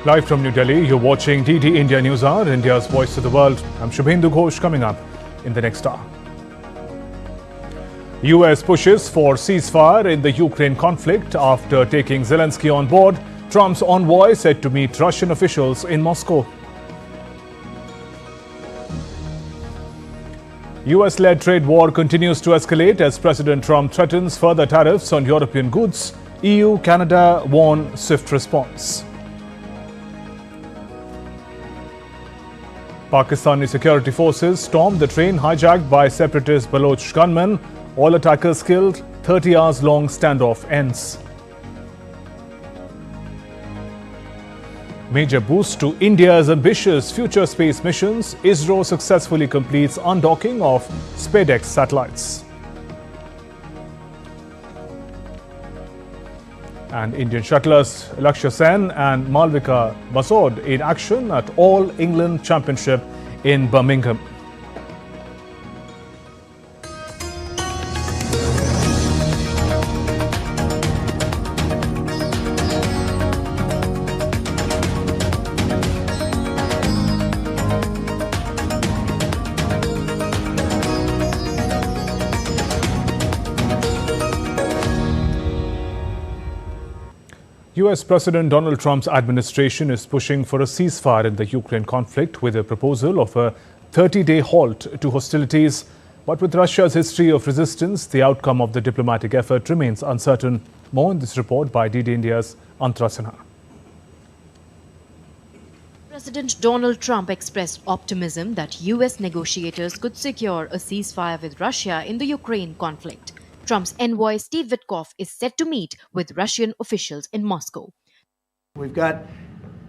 Live from New Delhi, you're watching DD India News Hour, India's voice to the world. I'm Shubhendu Ghosh. Coming up in the next hour. US pushes for ceasefire in the Ukraine conflict after taking Zelensky on board. Trump's envoy said to meet Russian officials in Moscow. US-led trade war continues to escalate as President Trump threatens further tariffs on European goods. EU, Canada warn swift response. Pakistani security forces stormed the train hijacked by separatist Baloch gunmen. All attackers killed. 30 hours long standoff ends. Major boost to India's ambitious future space missions. ISRO successfully completes undocking of SpaceX satellites. And Indian shuttlers Lakshya Sen and Malvika Basood in action at All England Championship in Birmingham. US President Donald Trump's administration is pushing for a ceasefire in the Ukraine conflict with a proposal of a 30-day halt to hostilities. But with Russia's history of resistance, the outcome of the diplomatic effort remains uncertain. More in this report by DD India's Antara Sinha. President Donald Trump expressed optimism that US negotiators could secure a ceasefire with Russia in the Ukraine conflict. Trump's envoy Steve Witkoff is set to meet with Russian officials in Moscow. We've got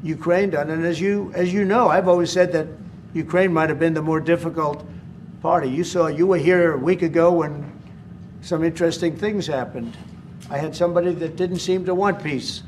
Ukraine done, and as you know, I've always said that Ukraine might have been the more difficult party. You were here a week ago when some interesting things happened. I had somebody that didn't seem to want peace.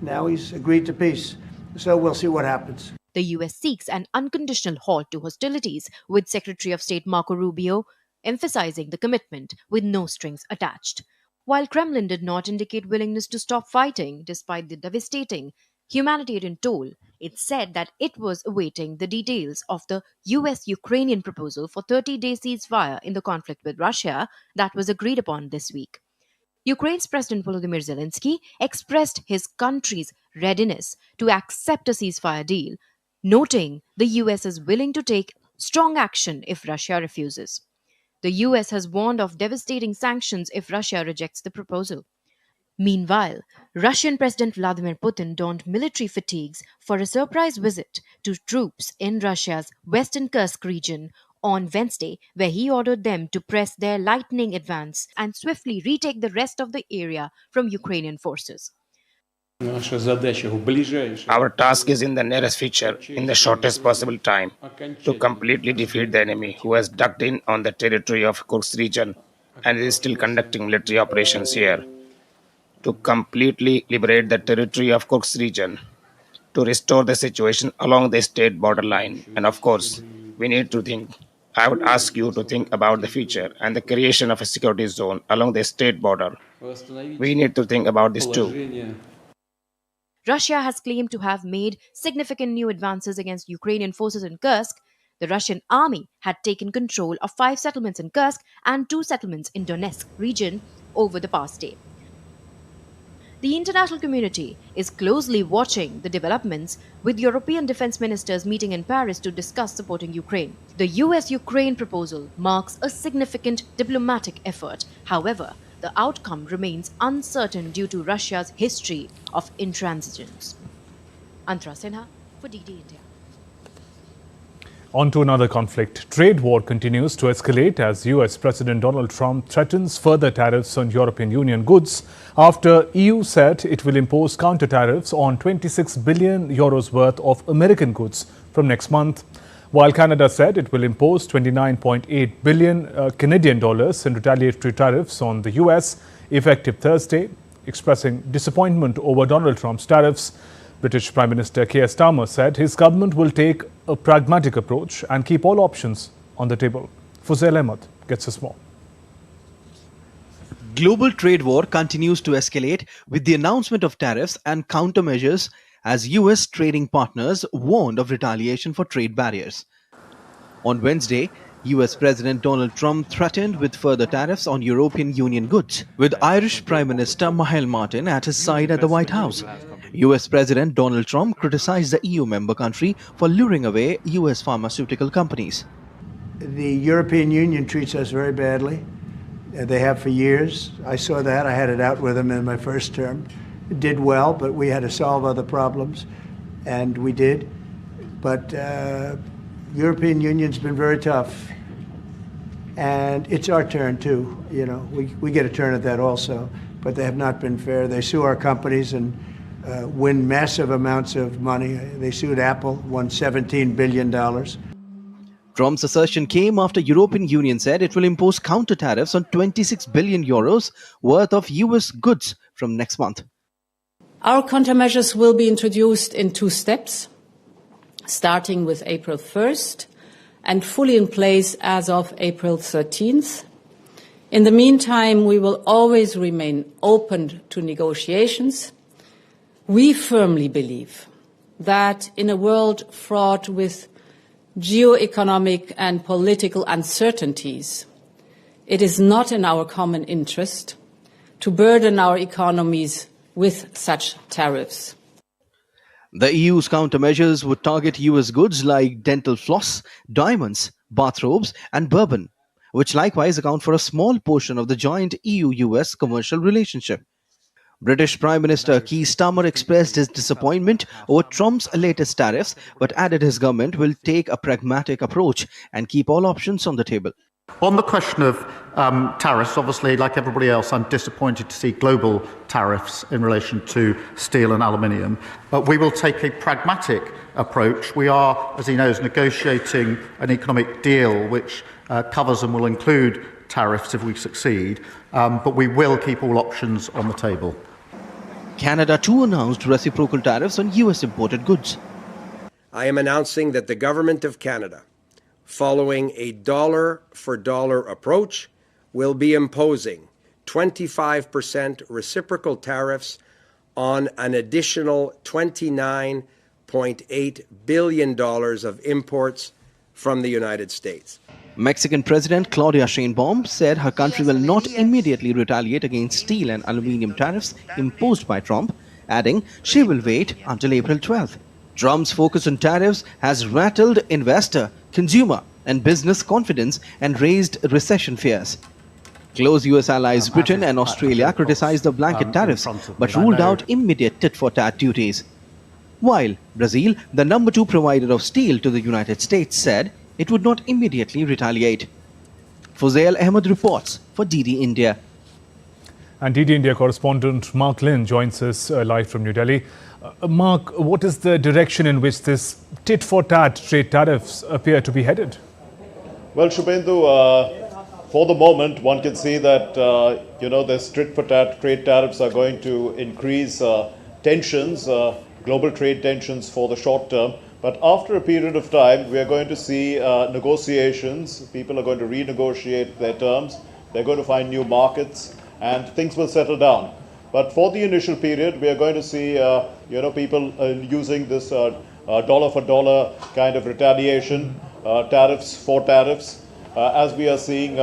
Now he's agreed to peace. So we'll see what happens. The US seeks an unconditional halt to hostilities, with Secretary of State Marco Rubio emphasizing the commitment with no strings attached. While Kremlin did not indicate willingness to stop fighting despite the devastating humanitarian toll, it said that it was awaiting the details of the US-Ukrainian proposal for 30-day ceasefire in the conflict with Russia that was agreed upon this week. Ukraine's President Volodymyr Zelensky expressed his country's readiness to accept a ceasefire deal, noting the US is willing to take strong action if Russia refuses. The US has warned of devastating sanctions if Russia rejects the proposal. Meanwhile, Russian President Vladimir Putin donned military fatigues for a surprise visit to troops in Russia's western Kursk region on Wednesday, where he ordered them to press their lightning advance and swiftly retake the rest of the area from Ukrainian forces. Our task is in the nearest future, in the shortest possible time, to completely defeat the enemy who has dug in on the territory of Kursk region and is still conducting military operations here. To completely liberate the territory of Kursk region, to restore the situation along the state borderline. And of course, we need to think. I would ask you to think about the future and the creation of a security zone along the state border. We need to think about this too. Russia has claimed to have made significant new advances against Ukrainian forces in Kursk. The Russian army had taken control of 5 settlements in Kursk and 2 settlements in Donetsk region over the past day. The international community is closely watching the developments, with European defense ministers meeting in Paris to discuss supporting Ukraine. The US-Ukraine proposal marks a significant diplomatic effort. However, the outcome remains uncertain due to Russia's history of intransigence. Antara Sinha for DD India. On to another conflict. Trade war continues to escalate as US President Donald Trump threatens further tariffs on European Union goods after EU said it will impose counter tariffs on 26 billion euros worth of American goods from next month, while Canada said it will impose 29.8 billion Canadian dollars in retaliatory tariffs on the US effective Thursday. Expressing disappointment over Donald Trump's tariffs, British Prime Minister Keir Starmer said his government will take a pragmatic approach and keep all options on the table. Fuzail Ahmed gets us more. Global trade war continues to escalate with the announcement of tariffs and countermeasures as US trading partners warned of retaliation for trade barriers. On Wednesday, US President Donald Trump threatened with further tariffs on European Union goods, with Irish Prime Minister Michael Martin at his side at the White House. US President Donald Trump criticized the EU member country for luring away US pharmaceutical companies. The European Union treats us very badly. They have for years. I saw that. I had it out with them in my first term. It did well, but we had to solve other problems, and we did. But European Union's been very tough. And it's our turn too. You know, we get a turn at that also, but they have not been fair. They sue our companies and win massive amounts of money. They sued Apple, won $17 billion. Trump's assertion came after European Union said it will impose counter tariffs on 26 billion euros worth of US goods from next month. Our countermeasures will be introduced in 2 steps, starting with April 1st and fully in place as of April 13th. In the meantime, we will always remain open to negotiations. We firmly believe that in a world fraught with geo-economic and political uncertainties, it is not in our common interest to burden our economies with such tariffs. The EU's countermeasures would target US goods like dental floss, diamonds, bathrobes, and bourbon, which likewise account for a small portion of the joint EU-US commercial relationship. British Prime Minister Keir Starmer expressed his disappointment over Trump's latest tariffs, but added his government will take a pragmatic approach and keep all options on the table. On the question of tariffs, obviously, like everybody else, I'm disappointed to see global tariffs in relation to steel and aluminium. But we will take a pragmatic approach. We are, as he knows, negotiating an economic deal which covers and will include tariffs if we succeed, but we will keep all options on the table. Canada too announced reciprocal tariffs on US imported goods. I am announcing that the Government of Canada, following a dollar-for-dollar approach, will be imposing 25% reciprocal tariffs on an additional $29.8 billion of imports from the United States. Mexican President Claudia Sheinbaum said her country will not immediately retaliate against steel and aluminium tariffs imposed by Trump, adding she will wait until April 12th. Trump's focus on tariffs has rattled investor, consumer, and business confidence and raised recession fears. Close US allies Britain and Australia criticized the blanket tariffs but ruled out immediate tit-for-tat duties. While Brazil, the number 2 provider of steel to the United States, said it would not immediately retaliate. Fuzail Ahmed reports for DD India. And DD India correspondent Mark Lynn joins us live from New Delhi. Mark, what is the direction in which this tit-for-tat trade tariffs appear to be headed? Well, Shubhendu, for the moment, one can see that, the tit-for-tat trade tariffs are going to increase tensions, global trade tensions for the short term. But after a period of time, we are going to see negotiations. People are going to renegotiate their terms. They're going to find new markets, and things will settle down. But for the initial period, we are going to see, people using this dollar-for-dollar kind of retaliation, tariffs for tariffs. As we are seeing,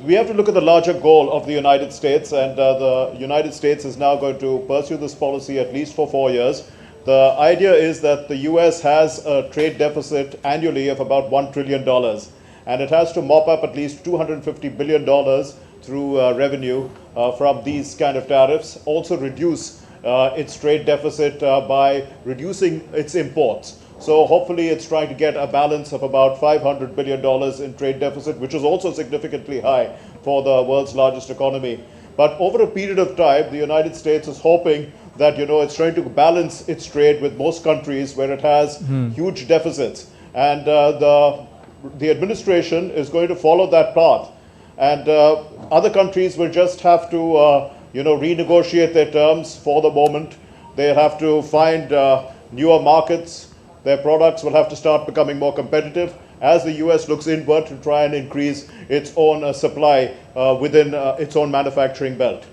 we have to look at the larger goal of the United States, and the United States is now going to pursue this policy at least for 4 years. The idea is that the US has a trade deficit annually of about $1 trillion, and it has to mop up at least $250 billion through revenue from these kind of tariffs, also reduce its trade deficit by reducing its imports. So hopefully it's trying to get a balance of about $500 billion in trade deficit, which is also significantly high for the world's largest economy. But over a period of time, the United States is hoping that, it's trying to balance its trade with most countries where it has huge deficits. And the administration is going to follow that path. And other countries will just have to, renegotiate their terms for the moment. They have to find newer markets. Their products will have to start becoming more competitive as the US looks inward to try and increase its own supply within its own manufacturing belt.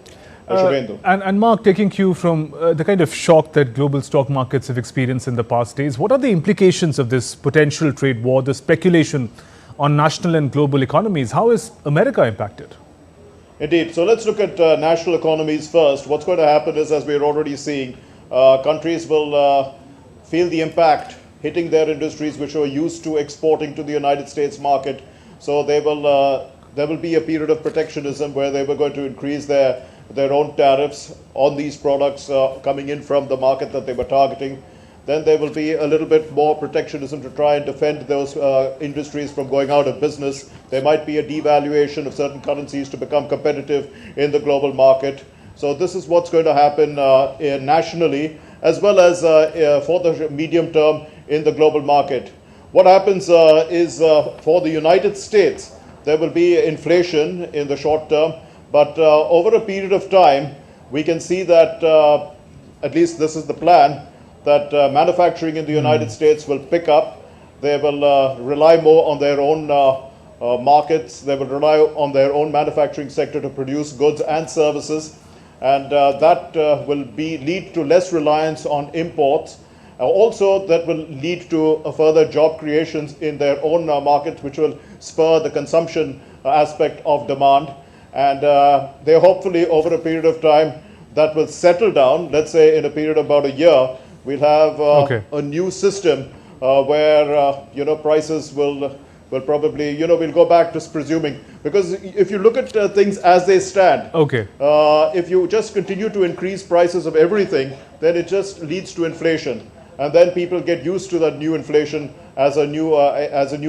Shubhendu. And Mark, taking cue from the kind of shock that global stock markets have experienced in the past days, what are the implications of this potential trade war, the speculation on national and global economies? How is America impacted? Indeed. So let's look at national economies first. What's going to happen is, as we're already seeing, countries will feel the impact hitting their industries which are used to exporting to the United States market. So there will be a period of protectionism where they were going to increase their own tariffs on these products coming in from the market that they were targeting. Then there will be a little bit more protectionism to try and defend those industries from going out of business. There might be a devaluation of certain currencies to become competitive in the global market. So this is what's going to happen nationally, as well as for the medium term in the global market. What happens is for the United States, there will be inflation in the short term, but over a period of time, we can see that, at least this is the plan, that manufacturing in the United States will pick up. They will rely more on their own markets. They will rely on their own manufacturing sector to produce goods and services. And that will lead to less reliance on imports. Also, that will lead to further job creations in their own markets, which will spur the consumption aspect of demand. And they hopefully, over a period of time, that will settle down. Let's say in a period of about a year, we'll have a new system where prices will probably, we'll go back to presuming. Because if you look at things as they stand, if you just continue to increase prices of everything, then it just leads to inflation. And then people get used to that new inflation as a new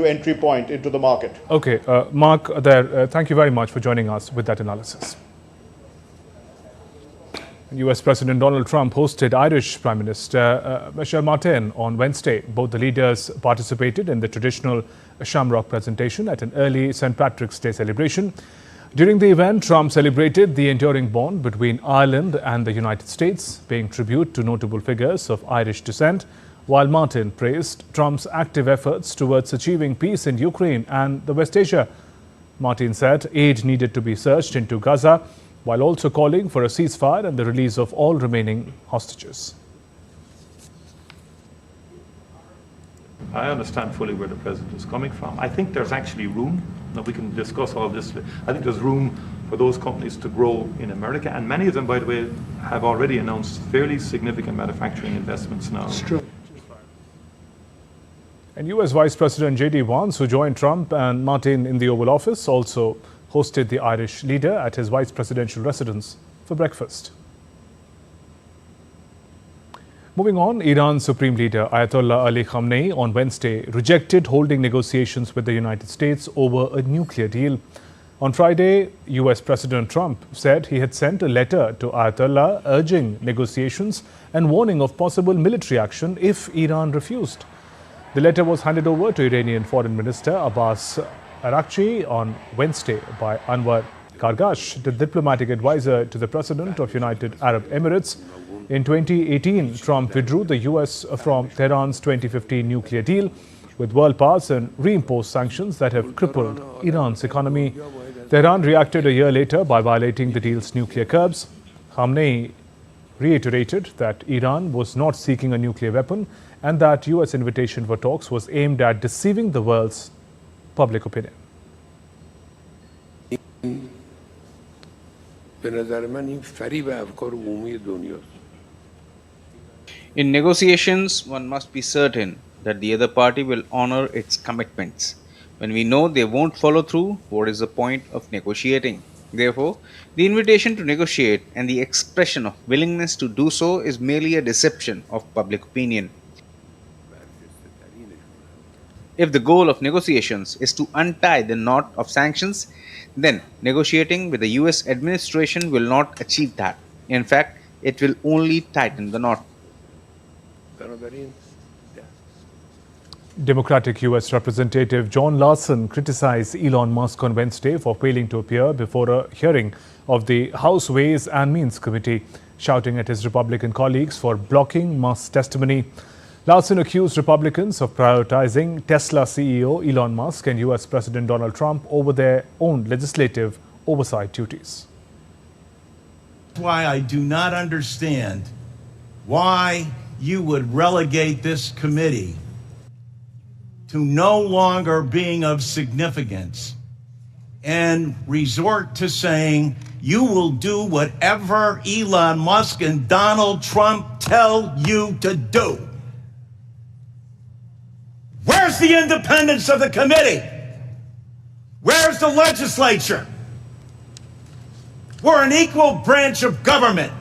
entry point into the market. Okay, Mark, thank you very much for joining us with that analysis. US President Donald Trump hosted Irish Prime Minister Michel Martin on Wednesday. Both the leaders participated in the traditional shamrock presentation at an early St. Patrick's Day celebration. During the event, Trump celebrated the enduring bond between Ireland and the United States, paying tribute to notable figures of Irish descent, while Martin praised Trump's active efforts towards achieving peace in Ukraine and the West Asia. Martin said aid needed to be surged into Gaza, while also calling for a ceasefire and the release of all remaining hostages. I understand fully where the president is coming from. I think there's actually room. Now we can discuss all this. I think there's room for those companies to grow in America, and many of them, by the way, have already announced fairly significant manufacturing investments now. It's true. And US Vice President J.D. Vance, who joined Trump and Martin in the Oval Office, also hosted the Irish leader at his vice presidential residence for breakfast. Moving on, Iran's Supreme Leader Ayatollah Ali Khamenei on Wednesday rejected holding negotiations with the United States over a nuclear deal. On Friday, US President Trump said he had sent a letter to Ayatollah urging negotiations and warning of possible military action if Iran refused. The letter was handed over to Iranian Foreign Minister Abbas Araghchi on Wednesday by Anwar Gargash, the diplomatic advisor to the President of United Arab Emirates. In 2018, Trump withdrew the US from Tehran's 2015 nuclear deal with world powers and reimposed sanctions that have crippled Iran's economy. Tehran reacted a year later by violating the deal's nuclear curbs. Khamenei reiterated that Iran was not seeking a nuclear weapon and that US invitation for talks was aimed at deceiving the world's public opinion. In negotiations, one must be certain that the other party will honor its commitments. When we know they won't follow through, what is the point of negotiating? Therefore, the invitation to negotiate and the expression of willingness to do so is merely a deception of public opinion. If the goal of negotiations is to untie the knot of sanctions, then negotiating with the US administration will not achieve that. In fact, it will only tighten the knot. Democratic US Representative John Larson criticized Elon Musk on Wednesday for failing to appear before a hearing of the House Ways and Means Committee, shouting at his Republican colleagues for blocking Musk's testimony. Larson accused Republicans of prioritizing Tesla CEO Elon Musk and US President Donald Trump over their own legislative oversight duties. Why I do not understand why you would relegate this committee to no longer being of significance and resort to saying you will do whatever Elon Musk and Donald Trump tell you to do. Where's the independence of the committee? Where's the legislature? We're an equal branch of government.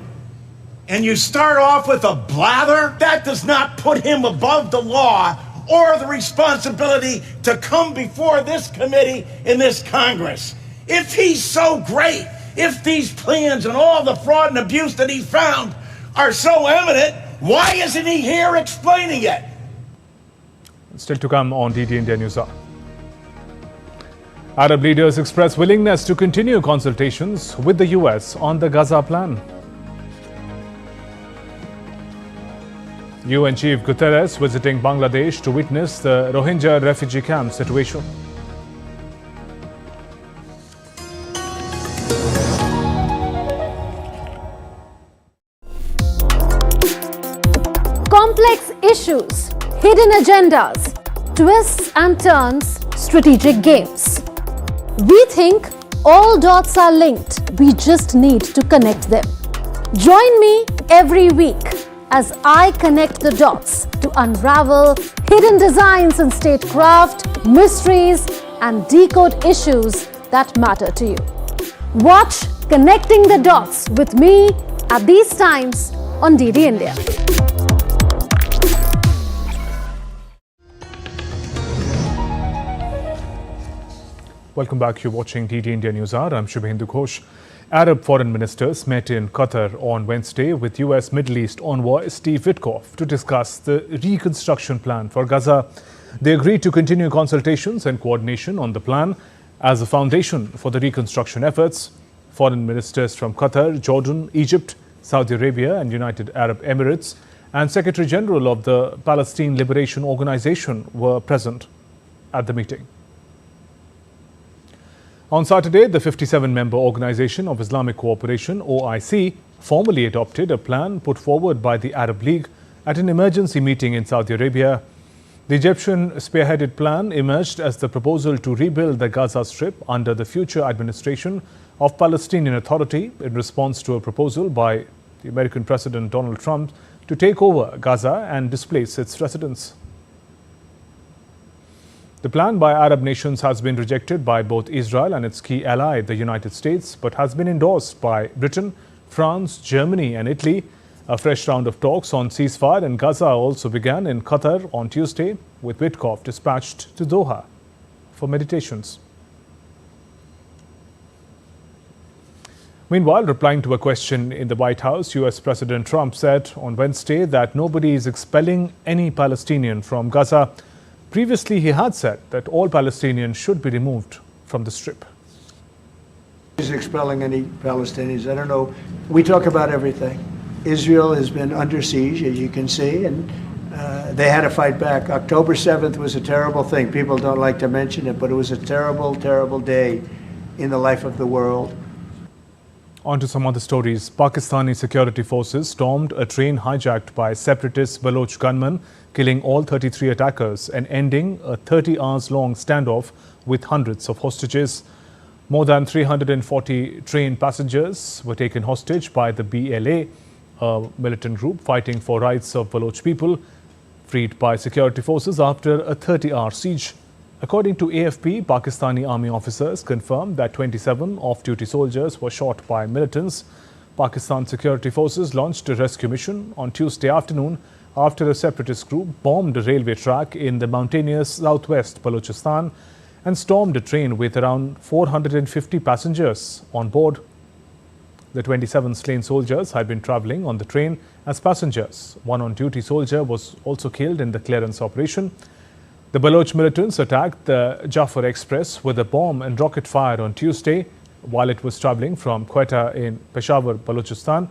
And you start off with a blather? That does not put him above the law or the responsibility to come before this committee in this Congress. If he's so great, if these plans and all the fraud and abuse that he found are so evident, why isn't he here explaining it? Still to come on DD India News Hour. Arab leaders express willingness to continue consultations with the US on the Gaza plan. UN Chief Guterres visiting Bangladesh to witness the Rohingya refugee camp situation. Complex issues, hidden agendas, twists and turns, strategic games. We think all dots are linked. We just need to connect them. Join me every week as I connect the dots to unravel hidden designs in statecraft, mysteries, and decode issues that matter to you. Watch Connecting the Dots with me at these times on DD India. Welcome back. You're watching DD India News Hour. I'm Shubhendu Ghosh. Arab foreign ministers met in Qatar on Wednesday with US Middle East envoy Steve Witkoff to discuss the reconstruction plan for Gaza. They agreed to continue consultations and coordination on the plan as a foundation for the reconstruction efforts. Foreign ministers from Qatar, Jordan, Egypt, Saudi Arabia and United Arab Emirates and Secretary General of the Palestine Liberation Organization were present at the meeting. On Saturday, the 57-member Organization of Islamic Cooperation, OIC, formally adopted a plan put forward by the Arab League at an emergency meeting in Saudi Arabia. The Egyptian spearheaded plan emerged as the proposal to rebuild the Gaza Strip under the future administration of Palestinian Authority in response to a proposal by the American President Donald Trump to take over Gaza and displace its residents. The plan by Arab nations has been rejected by both Israel and its key ally, the United States, but has been endorsed by Britain, France, Germany and Italy. A fresh round of talks on ceasefire in Gaza also began in Qatar on Tuesday, with Witkoff dispatched to Doha for meditations. Meanwhile, replying to a question in the White House, US President Trump said on Wednesday that nobody is expelling any Palestinian from Gaza. Previously, he had said that all Palestinians should be removed from the Strip. He's expelling any Palestinians. I don't know. We talk about everything. Israel has been under siege, as you can see, and they had to fight back. October 7th was a terrible thing. People don't like to mention it, but it was a terrible, terrible day in the life of the world. On to some other stories. Pakistani security forces stormed a train hijacked by separatist Baloch gunmen, killing all 33 attackers and ending a 30 hours long standoff with hundreds of hostages. More than 340 train passengers were taken hostage by the BLA, a militant group fighting for rights of Baloch people, freed by security forces after a 30-hour siege. According to AFP, Pakistani army officers confirmed that 27 off-duty soldiers were shot by militants. Pakistan security forces launched a rescue mission on Tuesday afternoon after a separatist group bombed a railway track in the mountainous southwest Balochistan and stormed a train with around 450 passengers on board. The 27 slain soldiers had been travelling on the train as passengers. One on-duty soldier was also killed in the clearance operation. The Baloch militants attacked the Jafar Express with a bomb and rocket fire on Tuesday while it was travelling from Quetta in Peshawar, Balochistan.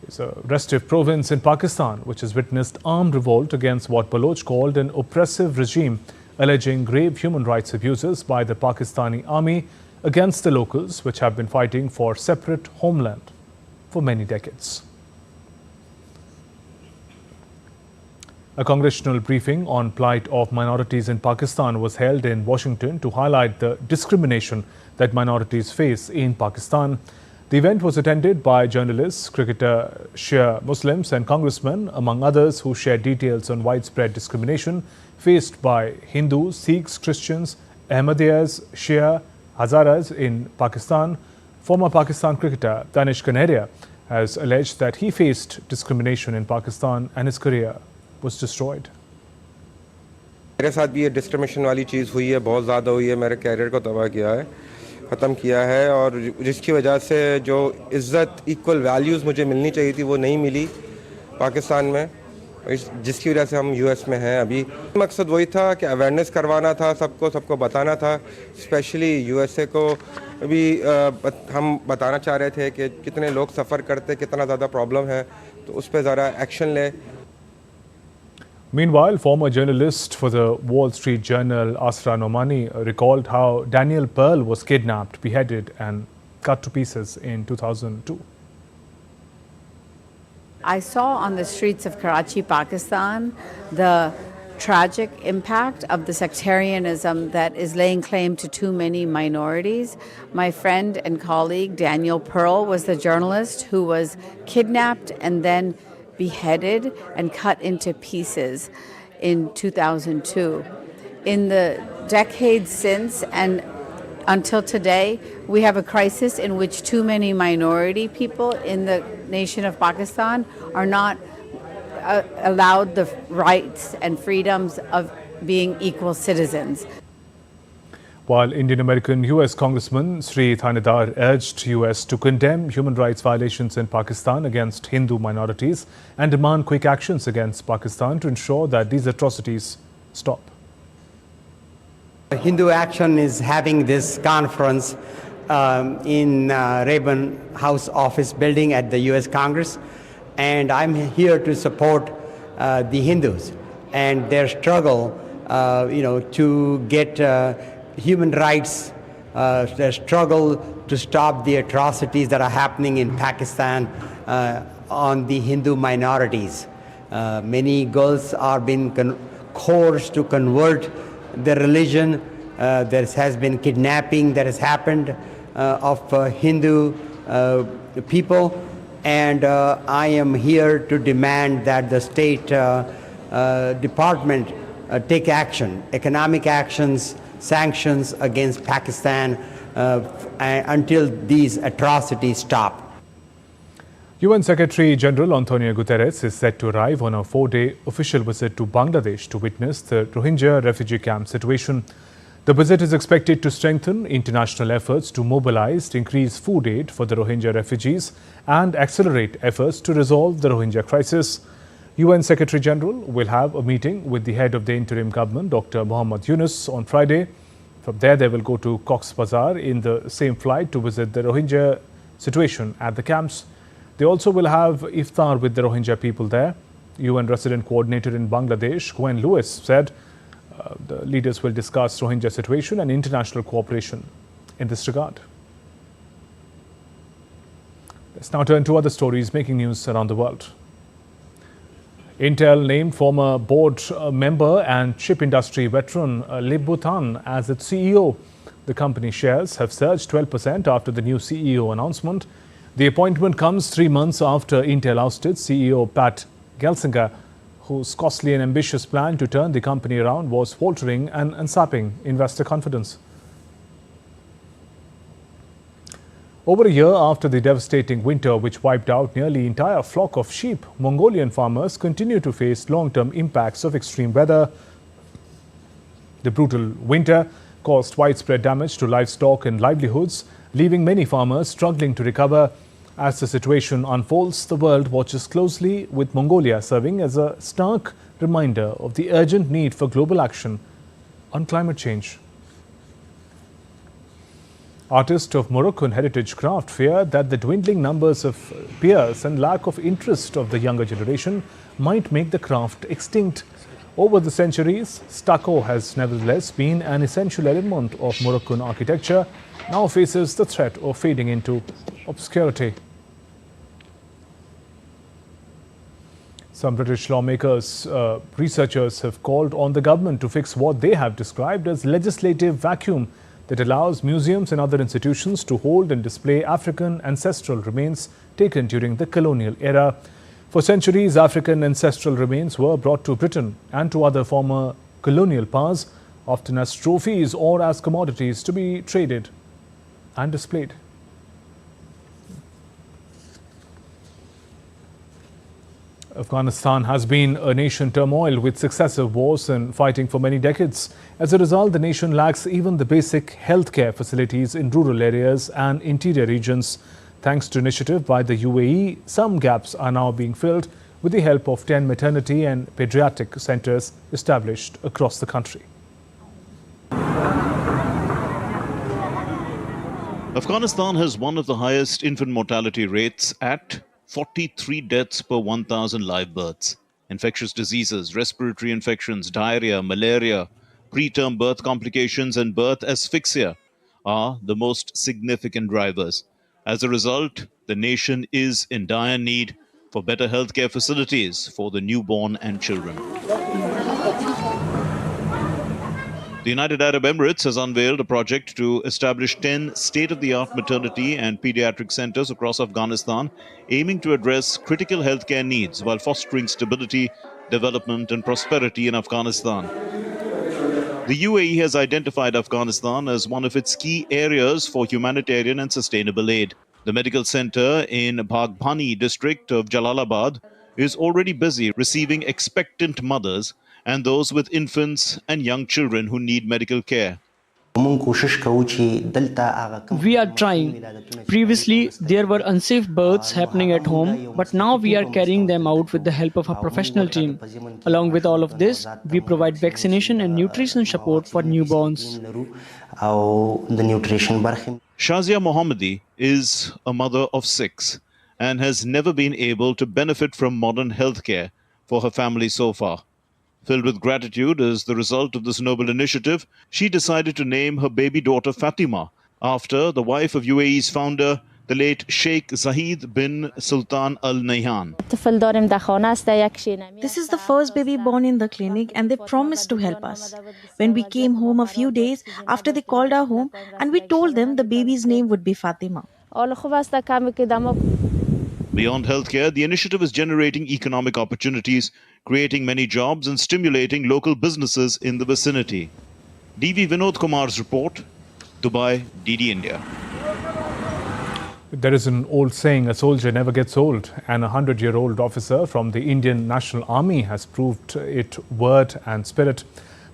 It's a restive province in Pakistan which has witnessed armed revolt against what Baloch called an oppressive regime, alleging grave human rights abuses by the Pakistani army against the locals which have been fighting for separate homeland for many decades. A congressional briefing on plight of minorities in Pakistan was held in Washington to highlight the discrimination that minorities face in Pakistan. The event was attended by journalists, cricketer, Shia Muslims and congressmen, among others, who shared details on widespread discrimination faced by Hindus, Sikhs, Christians, Ahmadiyas, Shia, Hazaras in Pakistan. Former Pakistan cricketer Danish Kaneria has alleged that he faced discrimination in Pakistan and his career was destroyed. मेरे साथ भी ये discrimination वाली चीज़ हुई है, बहुत ज़्यादा हुई है, मेरे कैरियर को तबाह किया है, ख़त्म किया है और जिसकी वजह से जो इज़्ज़त इक्वल वैल्यूज़ मुझे मिलनी चाहिए थी वो नहीं मिली पाकिस्तान में, जिसकी वजह से हम यूएस में हैं अभी। मकसद वही था कि अवेयरनेस करवाना था, सबको बताना था, स्पेशली यूएसए को भी हम बताना चाह रहे थे कि कितने लोग सफ़र करते, कितना ज़्यादा प्रॉब्लम है, तो उस पर ज़रा एक्शन ले। Meanwhile, former journalist for the Wall Street Journal Asra Nomani recalled how Daniel Pearl was kidnapped, beheaded and cut to pieces in 2002. I saw on the streets of Karachi, Pakistan, the tragic impact of the sectarianism that is laying claim to too many minorities. My friend and colleague Daniel Pearl was the journalist who was kidnapped and then beheaded and cut into pieces in 2002. In the decades since and until today, we have a crisis in which too many minority people in the nation of Pakistan are not allowed the rights and freedoms of being equal citizens. While Indian-American U.S. Congressman Sri Thanedar urged U.S. to condemn human rights violations in Pakistan against Hindu minorities and demand quick actions against Pakistan to ensure that these atrocities stop. Hindu Action is having this conference in Rayburn House Office building at the U.S. Congress, and I'm here to support the Hindus and their struggle, to get human rights, their struggle to stop the atrocities that are happening in Pakistan on the Hindu minorities. Many girls are being coerced to convert their religion. There has been kidnapping that has happened of Hindu people, and I am here to demand that the State Department take action, economic actions, sanctions against Pakistan until these atrocities stop. UN Secretary General Antonio Guterres is set to arrive on a 4-day official visit to Bangladesh to witness the Rohingya refugee camp situation. The visit is expected to strengthen international efforts to mobilize, increase food aid for the Rohingya refugees and accelerate efforts to resolve the Rohingya crisis. UN Secretary General will have a meeting with the head of the interim government, Dr. Muhammad Yunus, on Friday. From there, they will go to Cox's Bazar in the same flight to visit the Rohingya situation at the camps. They also will have iftar with the Rohingya people there. UN resident coordinator in Bangladesh, Gwen Lewis, said the leaders will discuss Rohingya situation and international cooperation in this regard. Let's now turn to other stories making news around the world. Intel named former board member and chip industry veteran Lip Bhutan as its CEO. The company shares have surged 12% after the new CEO announcement. The appointment comes 3 months after Intel ousted CEO Pat Gelsinger, whose costly and ambitious plan to turn the company around was faltering and sapping investor confidence. Over a year after the devastating winter which wiped out nearly the entire flock of sheep, Mongolian farmers continue to face long-term impacts of extreme weather. The brutal winter caused widespread damage to livestock and livelihoods, leaving many farmers struggling to recover. As the situation unfolds, the world watches closely, with Mongolia serving as a stark reminder of the urgent need for global action on climate change. Artists of Moroccan heritage craft fear that the dwindling numbers of peers and lack of interest of the younger generation might make the craft extinct. Over the centuries, stucco has nevertheless been an essential element of Moroccan architecture, now faces the threat of fading into obscurity. Some British lawmakers, researchers have called on the government to fix what they have described as legislative vacuum that allows museums and other institutions to hold and display African ancestral remains taken during the colonial era. For centuries, African ancestral remains were brought to Britain and to other former colonial powers, often as trophies or as commodities to be traded and displayed. Afghanistan has been a nation turmoil with successive wars and fighting for many decades. As a result, the nation lacks even the basic healthcare facilities in rural areas and interior regions. Thanks to initiative by the UAE, some gaps are now being filled with the help of 10 maternity and pediatric centers established across the country. Afghanistan has one of the highest infant mortality rates at 43 deaths per 1,000 live births. Infectious diseases, respiratory infections, diarrhea, malaria, preterm birth complications and birth asphyxia are the most significant drivers. As a result, the nation is in dire need for better healthcare facilities for the newborn and children. The United Arab Emirates has unveiled a project to establish 10 state-of-the-art maternity and pediatric centers across Afghanistan, aiming to address critical healthcare needs while fostering stability, development and prosperity in Afghanistan. The UAE has identified Afghanistan as one of its key areas for humanitarian and sustainable aid. The medical center in Bhagbhani district of Jalalabad is already busy receiving expectant mothers and those with infants and young children who need medical care. We are trying. Previously, there were unsafe births happening at home, but now we are carrying them out with the help of a professional team. Along with all of this, we provide vaccination and nutrition support for newborns. Shazia Mohammadi is a mother of 6 and has never been able to benefit from modern healthcare for her family so far. Filled with gratitude as the result of this noble initiative, she decided to name her baby daughter Fatima after the wife of UAE's founder, the late Sheikh Zahid bin Sultan Al Nahyan. This is the first baby born in the clinic and they promised to help us. When we came home a few days after, they called our home and we told them the baby's name would be Fatima. Beyond healthcare, the initiative is generating economic opportunities, creating many jobs and stimulating local businesses in the vicinity. DV Vinod Kumar's report, Dubai, DD India. There is an old saying, a soldier never gets old, and a 100-year-old officer from the Indian National Army has proved it word and spirit.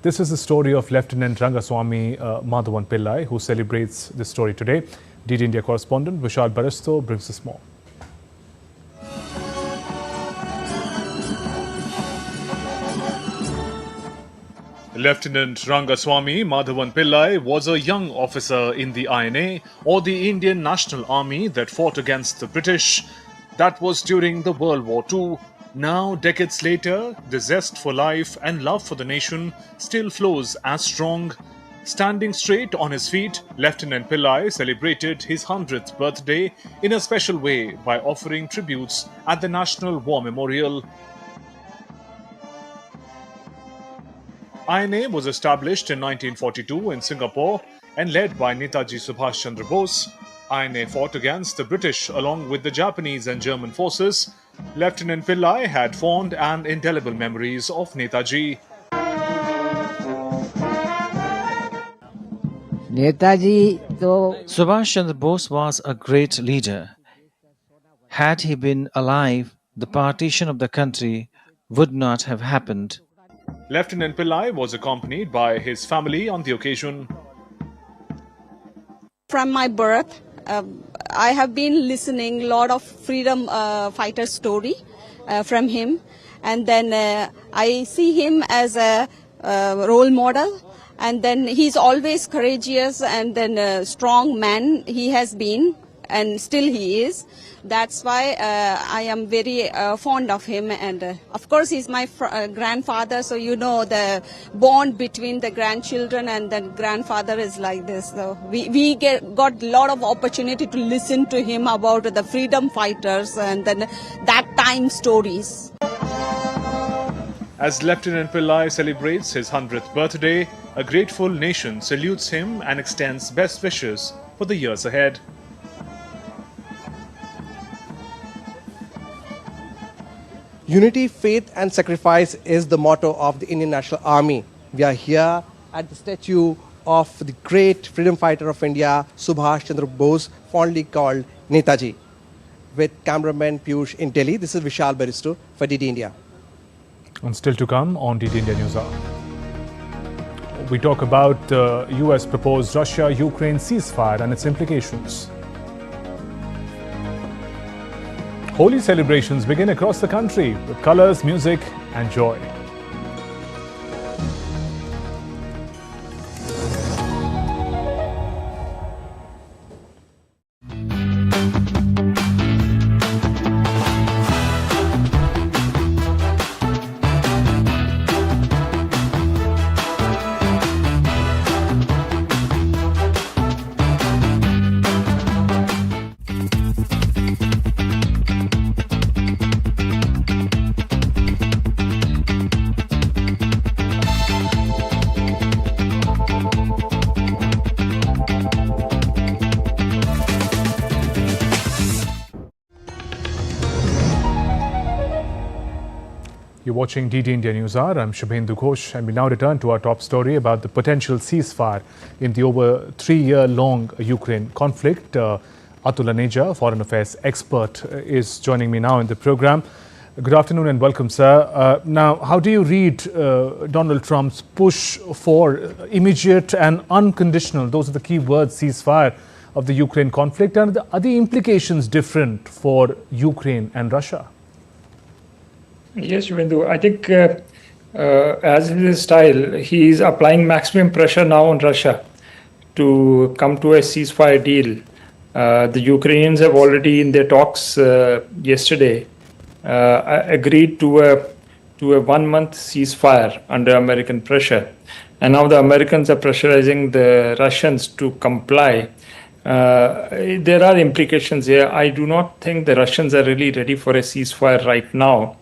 This is the story of Lieutenant Rangaswamy Madhavan Pillai, who celebrates this story today. DD India correspondent Vishal Barasto brings us more. Lieutenant Rangaswamy Madhavan Pillai was a young officer in the INA, or the Indian National Army, that fought against the British. That was during the World War II. Now, decades later, the zest for life and love for the nation still flows as strong. Standing straight on his feet, Lieutenant Pillai celebrated his 100th birthday in a special way by offering tributes at the National War Memorial. INA was established in 1942 in Singapore and led by Netaji Subhash Chandra Bose. INA fought against the British along with the Japanese and German forces. Lieutenant Pillai had fond and indelible memories of Netaji. Subhash Chandra Bose was a great leader. Had he been alive, the partition of the country would not have happened. Lieutenant Pillai was accompanied by his family on the occasion. From my birth, I have been listening a lot of freedom fighter story from him, and then I see him as a role model, and then he's always courageous and then a strong man he has been and still he is. That's why I am very fond of him, and of course he's my grandfather, so you know the bond between the grandchildren and the grandfather is like this. So we got a lot of opportunity to listen to him about the freedom fighters and then that time stories. As Lieutenant Pillai celebrates his 100th birthday, a grateful nation salutes him and extends best wishes for the years ahead. Unity, faith and sacrifice is the motto of the Indian National Army. We are here at the statue of the great freedom fighter of India, Subhash Chandra Bose, fondly called Netaji. With cameraman Piyush in Delhi, this is Vishal Baristo for DD India. And still to come on DD India News Hour. We talk about the US proposed Russia-Ukraine ceasefire and its implications. Holi celebrations begin across the country with colors, music and joy. You're watching DD India News Hour. I'm Shubhendu Ghosh, and we now return to our top story about the potential ceasefire in the over 3-year-long Ukraine conflict. Atul Aneja, Foreign Affairs expert, is joining me now in the program. Good afternoon and welcome, sir. Now, how do you read Donald Trump's push for immediate and unconditional, those are the key words, ceasefire of the Ukraine conflict, and are the implications different for Ukraine and Russia? Yes, Shubhendu. I think as is his style, he is applying maximum pressure now on Russia to come to a ceasefire deal. The Ukrainians have already, in their talks yesterday, agreed to a 1-month ceasefire under American pressure. And now the Americans are pressurizing the Russians to comply. There are implications here. I do not think the Russians are really ready for a ceasefire right now.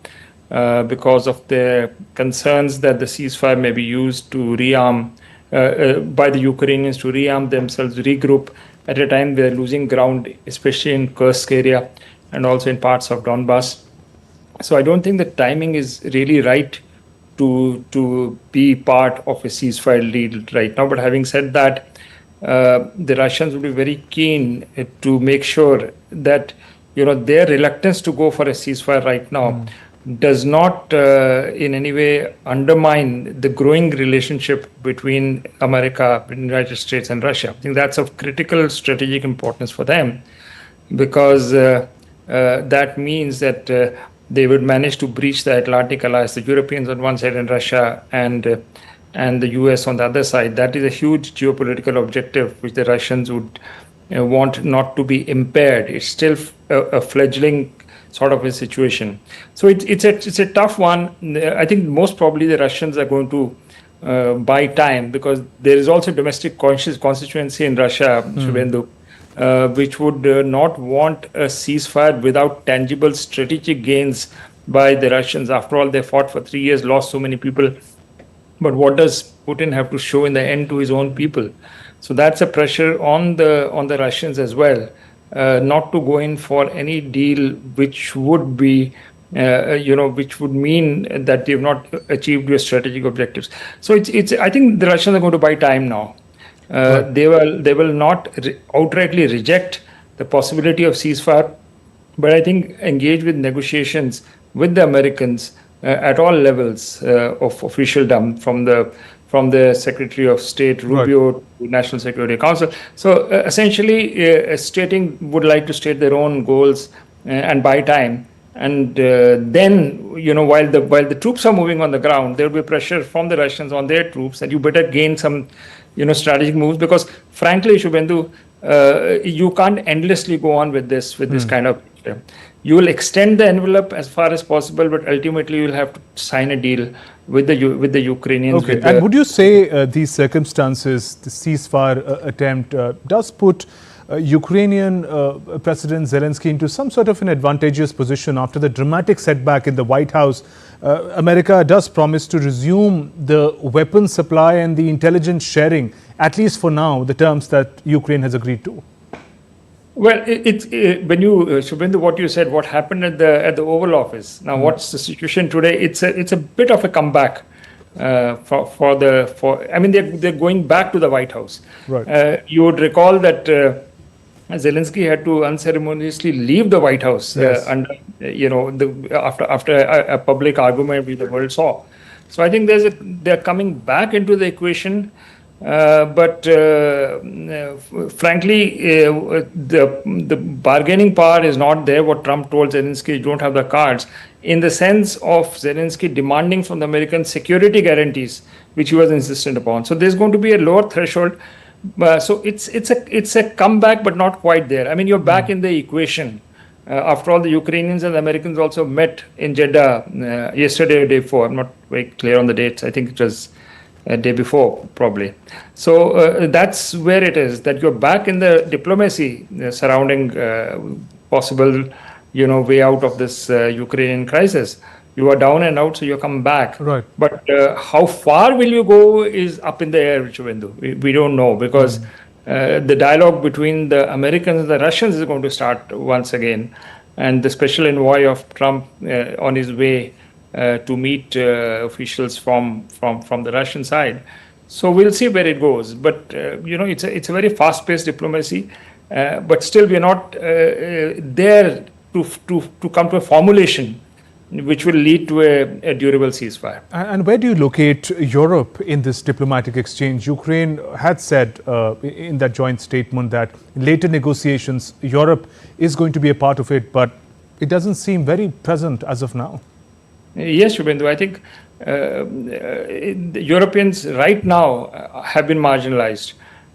Because of the concerns that the ceasefire may be used to rearm by the Ukrainians to rearm themselves, regroup at a time they're losing ground, especially in Kursk area and also in parts of Donbass. So I don't think the timing is really right to be part of a ceasefire deal right now. But having said that, the Russians will be very keen to make sure that their reluctance to go for a ceasefire right now does not in any way undermine the growing relationship between America, the United States and Russia. I think that's of critical strategic importance for them, because that means that they would manage to breach the Atlantic alliance, the Europeans on one side and Russia and the US on the other side. That is a huge geopolitical objective which the Russians would want not to be impaired. It's still a fledgling sort of a situation. So it's a tough one. I think most probably the Russians are going to buy time, because there is also domestic constituency in Russia, Shubhendu, which would not want a ceasefire without tangible strategic gains by the Russians. After all, they fought for 3 years, lost so many people. But what does Putin have to show in the end to his own people? So that's a pressure on the Russians as well. Not to go in for any deal which would be, which would mean that they've not achieved your strategic objectives. So I think the Russians are going to buy time now. They will not outrightly reject the possibility of ceasefire, but I think engage with negotiations with the Americans at all levels of officialdom, from the Secretary of State, Rubio, to National Security Council. So essentially, would like to state their own goals and buy time. And then, while the troops are moving on the ground, there will be pressure from the Russians on their troops, and you better gain some, strategic moves, because frankly, Shubhendu, you can't endlessly go on with this kind of. You will extend the envelope as far as possible, but ultimately you will have to sign a deal with the Ukrainians. Okay, and would you say these circumstances, the ceasefire attempt, does put Ukrainian President Zelensky into some sort of an advantageous position after the dramatic setback in the White House. America does promise to resume the weapon supply and the intelligence sharing, at least for now, the terms that Ukraine has agreed to. Well, when you Shubhendu, what you said, what happened at the Oval Office. Now, what's the situation today? It's a bit of a comeback I mean, they're going back to the White House. Right. You would recall that Zelensky had to unceremoniously leave the White House under after a public argument which the world saw. So I think they're coming back into the equation. But frankly, the bargaining power is not there. What Trump told Zelensky, you don't have the cards, in the sense of Zelensky demanding from the Americans security guarantees, which he was insistent upon. So there's going to be a lower threshold. So it's a comeback, but not quite there. I mean, you're back in the equation. After all, the Ukrainians and the Americans also met in Jeddah yesterday or day before. I'm not very clear on the dates. I think it was a day before, probably. So that's where it is, that you're back in the diplomacy surrounding possible, way out of this Ukrainian crisis. You are down and out, so you come back. Right. But how far will you go is up in the air, Shubhendu. We don't know, because the dialogue between the Americans and the Russians is going to start once again. And the special envoy of Trump on his way to meet officials from the Russian side. So we'll see where it goes. But, it's a very fast-paced diplomacy. But still, we're not there to come to a formulation which will lead to a durable ceasefire. And where do you locate Europe in this diplomatic exchange? Ukraine had said in that joint statement that in later negotiations, Europe is going to be a part of it, but it doesn't seem very present as of now. Yes, Shubhendu, I think the Europeans right now have been marginalized.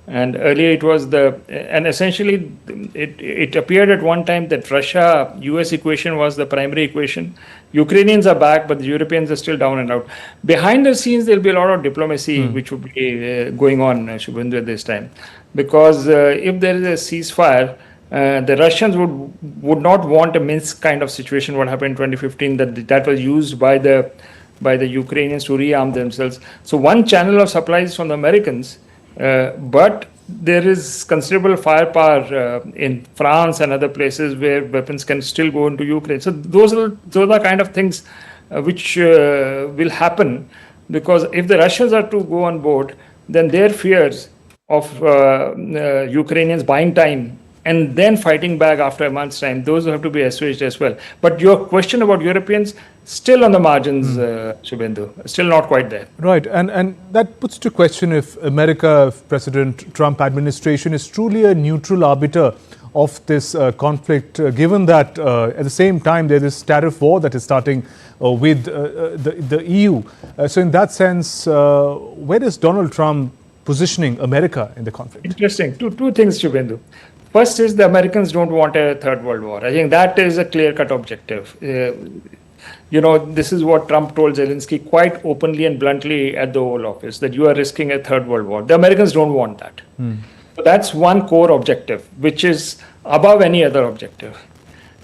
And earlier it was and essentially it appeared at one time that Russia-US equation was the primary equation. Ukrainians are back, but the Europeans are still down and out. Behind the scenes, there'll be a lot of diplomacy which will be going on, Shubhendu, at this time. Because if there is a ceasefire, the Russians would not want a Minsk kind of situation, what happened in 2015, that was used by the Ukrainians to rearm themselves. So one channel of supplies from the Americans, but there is considerable firepower in France and other places where weapons can still go into Ukraine. So those are kind of things which will happen, because if the Russians are to go on board, then their fears of Ukrainians buying time and then fighting back after a month's time, those have to be assuaged as well. But your question about Europeans, still on the margins, Shubhendu, still not quite there. Right, and that puts to question if America, if President Trump administration is truly a neutral arbiter of this conflict, given that at the same time there is tariff war that is starting with the EU. So in that sense, where is Donald Trump positioning America in the conflict? Interesting. Two things, Shubhendu. First is the Americans don't want a third world war. I think that is a clear-cut objective. This is what Trump told Zelensky quite openly and bluntly at the Oval Office, that you are risking a third world war. The Americans don't want that. So that's one core objective, which is above any other objective.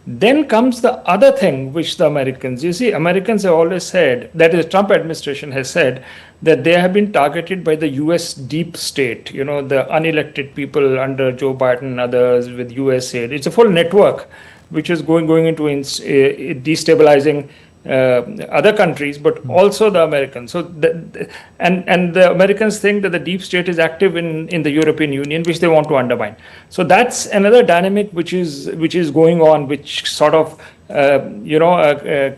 Then comes the other thing which the Americans have always said, that is, Trump administration has said, that they have been targeted by the US deep state, the unelected people under Joe Biden and others with US aid. It's a full network which is going into destabilizing other countries, but also the Americans. So, and the Americans think that the deep state is active in the European Union, which they want to undermine. So that's another dynamic which is going on, which sort of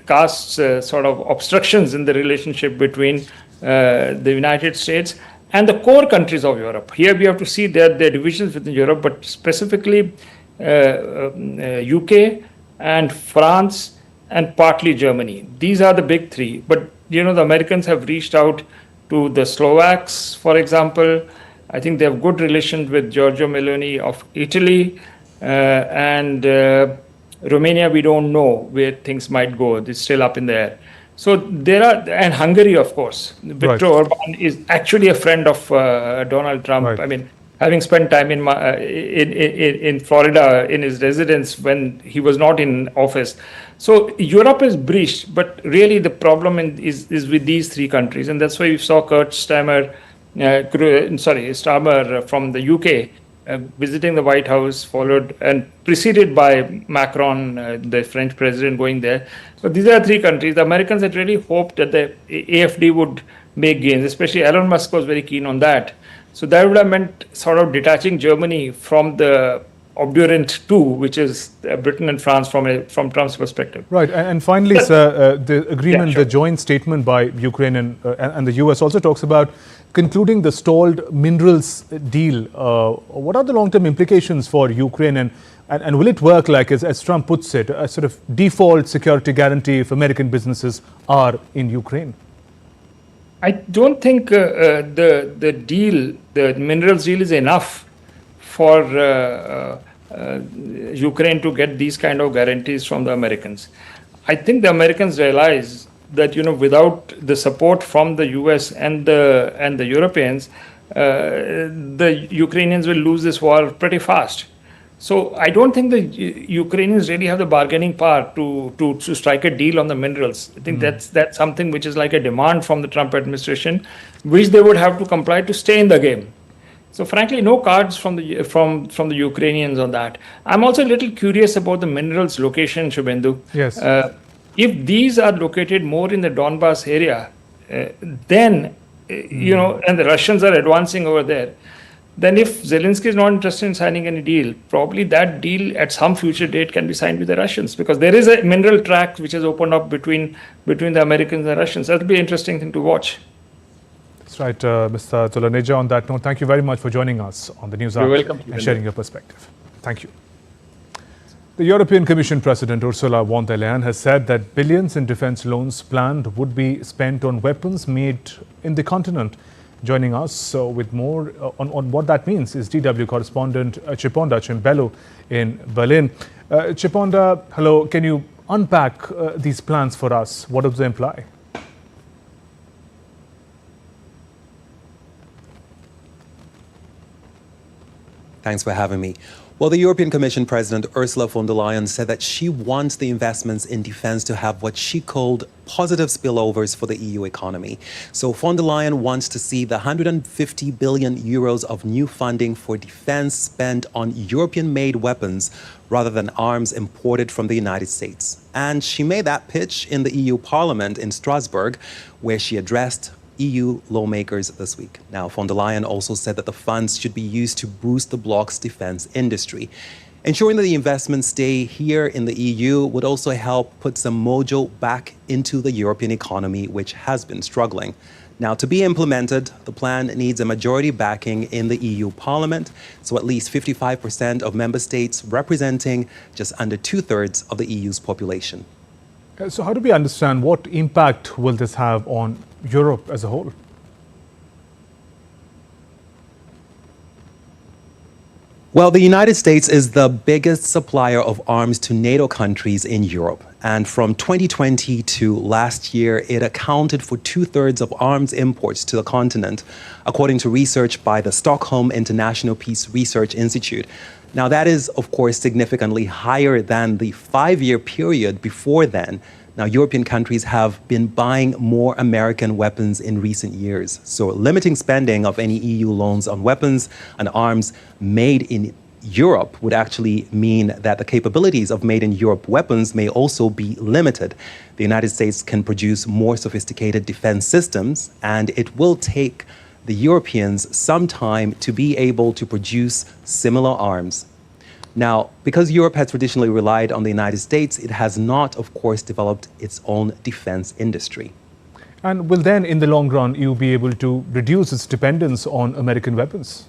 casts sort of obstructions in the relationship between the United States and the core countries of Europe. Here we have to see there are divisions within Europe, but specifically UK and France and partly Germany. These are the big three. But, the Americans have reached out to the Slovaks, for example. I think they have good relations with Giorgia Meloni of Italy, and Romania, we don't know where things might go. It's still up in the air. So and Hungary, of course. Viktor Orban is actually a friend of Donald Trump. Right. I mean, having spent time in Florida in his residence when he was not in office. So Europe is breached, but really the problem is with these three countries, and that's why we saw Kurt Starmer from the UK visiting the White House, followed and preceded by Macron, the French president, going there. So these are three countries. The Americans had really hoped that the AFD would make gains, especially Elon Musk was very keen on that. So that would have meant sort of detaching Germany from the obdurant two, which is Britain and France from Trump's perspective. Right. And finally, sir, the agreement, the joint statement by Ukraine and the US also talks about concluding the stalled minerals deal. What are the long-term implications for Ukraine, and will it work like, as Trump puts it, a sort of default security guarantee if American businesses are in Ukraine? I don't think the deal, the minerals deal, is enough for Ukraine to get these kind of guarantees from the Americans. I think the Americans realize that without the support from the US and the Europeans, the Ukrainians will lose this war pretty fast. So I don't think the Ukrainians really have the bargaining power to strike a deal on the minerals. I think that's something which is like a demand from the Trump administration, which they would have to comply to stay in the game. So frankly, no cards from the Ukrainians on that. I'm also a little curious about the minerals location, Shubhendu. Yes. If these are located more in the Donbas area, then and the Russians are advancing over there, then if Zelensky is not interested in signing any deal, probably that deal at some future date can be signed with the Russians, because there is a mineral tract which has opened up between the Americans and the Russians. That'll be an interesting thing to watch. That's right, Mr. Tulaneja. On that note, thank you very much for joining us on the News Hour and sharing your perspective. Thank you. The European Commission President Ursula von der Leyen has said that billions in defense loans planned would be spent on weapons made in the continent. Joining us with more on what that means is DW correspondent Chiponda Chimbelu in Berlin. Chiponda, hello. Can you unpack these plans for us? What does they imply? Thanks for having me. Well, the European Commission President Ursula von der Leyen said that she wants the investments in defense to have what she called positive spillovers for the EU economy. So von der Leyen wants to see the 150 billion euros of new funding for defense spent on European-made weapons rather than arms imported from the United States. And she made that pitch in the EU Parliament in Strasbourg, where she addressed EU lawmakers this week. Now, von der Leyen also said that the funds should be used to boost the bloc's defense industry. Ensuring that the investments stay here in the EU would also help put some mojo back into the European economy, which has been struggling. Now, to be implemented, the plan needs a majority backing in the EU Parliament, so at least 55% of member states, representing just under 2/3 of the EU's population. So how do we understand what impact will this have on Europe as a whole? Well, the United States is the biggest supplier of arms to NATO countries in Europe. And from 2020 to last year, it accounted for 2/3 of arms imports to the continent, according to research by the Stockholm International Peace Research Institute. Now, that is, of course, significantly higher than the 5-year period before then. Now, European countries have been buying more American weapons in recent years. So limiting spending of any EU loans on weapons and arms made in Europe would actually mean that the capabilities of made in Europe weapons may also be limited. The United States can produce more sophisticated defense systems, and it will take the Europeans some time to be able to produce similar arms. Now, because Europe has traditionally relied on the United States, it has not, of course, developed its own defense industry. And will then, in the long run, EU be able to reduce its dependence on American weapons?